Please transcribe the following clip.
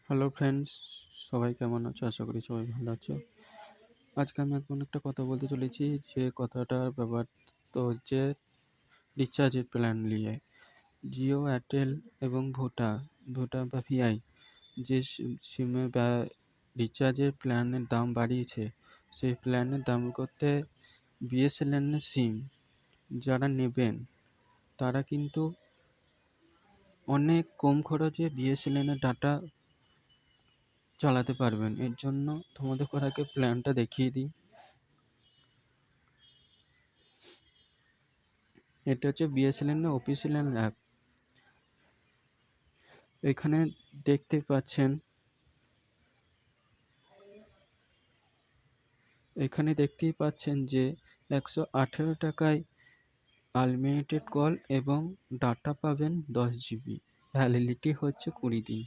Hello friends, সবাই কেমন আছো? আশা করি সবাই ভালো আছো। আজকে আমি এমন একটা কথা বলতে চলেছি, যে কথাটার ব্যাপার তো হচ্ছে রিচার্জের প্ল্যান নিয়ে। জিও, এয়ারটেল এবং ভোডা ভোডা বা ভিআই যে সিমে বা রিচার্জের প্ল্যানের দাম বাড়িয়েছে, সেই প্ল্যানের দাম করতে বিএসএনএল সিম যারা নেবেন তারা কিন্তু অনেক কম খরচে বিএসএনএল ডাটা চালাতে পারবেন। এর জন্য তোমাদের আগে প্ল্যানটা দেখিয়ে দিই। এটা হচ্ছে বিএসএনএল অফিসিয়াল অ্যাপ। এখানে দেখতে পাচ্ছেন দেখতেই পাচ্ছেন যে 118 টাকায় আনলিমিটেড কল এবং ডাটা পাবেন 10 জিবি। ভ্যালিডিটি হচ্ছে 20 দিন।